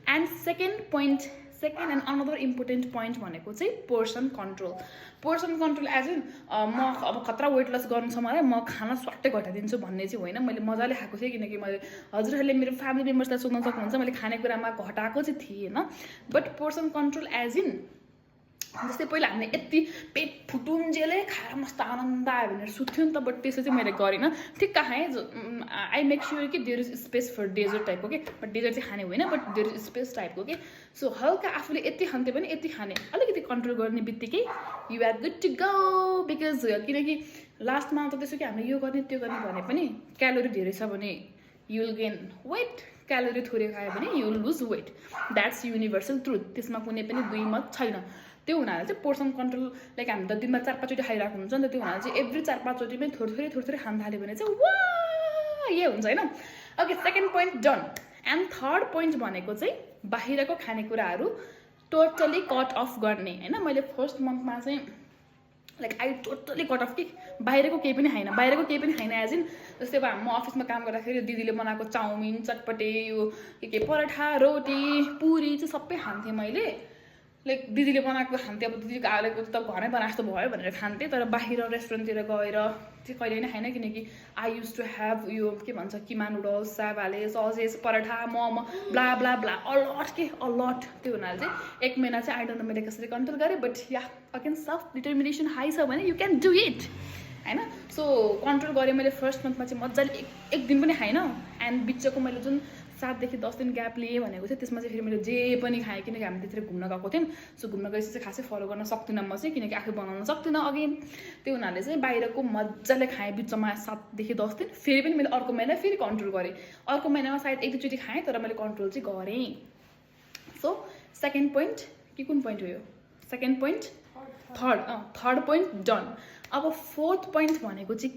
And second and another important point भनेको चाहिँ portion control as in म अब खतरा वेट लस गर्नु छ मलाई, म खाना स्वाट्टै घटाइदिन्छु भन्ने चाहिँ होइन। मैले मजाले खाएको थिएँ, किनकि मैले हजुरहरूले मेरो फ्यामिली मेम्बर्सलाई सोध्न सक्नुहुन्छ, मैले खानेकुरामा घटाएको चाहिँ थिएँ होइन। But portion control as in जस्तै पहिला हामीले यति पेट फुटुन्जेलै खाएर मस्त आनन्द आयो भनेर सुत्थ्यो नि त, बट त्यसो चाहिँ मैले गरिनँ। ठिक्क खाएँ, आई मेक स्योर कि there is space for dessert टाइपको के, बट डेजर्ट चाहिँ खाने होइन, बट देयर इज स्पेस टाइपको के। सो हल्का आफूले यति खान्थ्यो भने यति खाने, अलिकति कन्ट्रोल गर्ने बित्तिकै you are good to go. Because किनकि लास्टमा त त्यसो कि हामीले यो गर्ने त्यो गर्ने भने पनि क्यालोरी धेरै छ भने you will gain weight, calorie थोरै खायो भने you will lose weight. That's universal truth, त्यसमा कुनै पनि दुई मत छैन। त्यो हुनाले चाहिँ पोर्सन कन्ट्रोल लाइक हामी त दिनमा 4-5 चोटि खाइरहेको हुन्छ नि त, त्यो हुनाले चाहिँ एभ्री 4-5 चोटिमै थोरै खान थाल्यो भने चाहिँ वा ये हुन्छ होइन। Okay, second point done. And third point भनेको चाहिँ बाहिरको खानेकुराहरू टोटली कट अफ गर्ने होइन। मैले फर्स्ट मन्थमा चाहिँ like I totally cut off कि बाहिरको केही पनि खाइन एज इन जस्तै अब म अफिसमा काम गर्दाखेरि दिदीले बनाएको चाउमिन, चटपटे, यो के पराठा, रोटी, पुरी चाहिँ सबै खान्थेँ मैले। लाइक दिदीले बनाएको खान्थेँ, अब दिदीको आलेको त घरमै बनाएको जस्तो भयो भनेर खान्थेँ। तर बाहिर रेस्टुरेन्टतिर गएर चाहिँ कहिले नै खाएन, किनकि आई युज टु ह्याभ यो के भन्छ किमा नुडल्स, स्याभाले, sausage, paratha, momo, blah blah blah अलट। त्यो हुनाले चाहिँ 1 महिना चाहिँ आई डोन्ट नो मैले कसरी कन्ट्रोल गरेँ, but yeah again self determination high छ भने यु क्यान डु इट होइन। सो कन्ट्रोल गरेँ मैले। फर्स्ट मन्थमा चाहिँ मजाले एक दिन पनि खाएन। एन्ड बिचको मैले जुन 7 देखि 10 दिन ग्याप लिएँ भनेको थियो, त्यसमा चाहिँ फेरि मैले जे पनि खाएँ, किनकि हामी त्यतिर घुम्न गएको थियौँ। सो घुम्न गएपछि चाहिँ खासै फलो गर्न सक्दिनँ म चाहिँ, किनकि आफै बनाउन सक्दिनँ अगेन। त्यो हुनाले चाहिँ बाहिरको मजाले खाएँ बिचमा 7 देखि 10 दिन। फेरि पनि मैले अर्को महिना फेरि कन्ट्रोल गरेँ। अर्को महिनामा सायद 1-2 चोटि खाएँ, तर मैले कन्ट्रोल चाहिँ गरेँ। सो सेकेन्ड पोइन्ट कि कुन पोइन्ट हो यो? Second point, third point done. अब फोर्थ पोइन्ट भनेको चाहिँ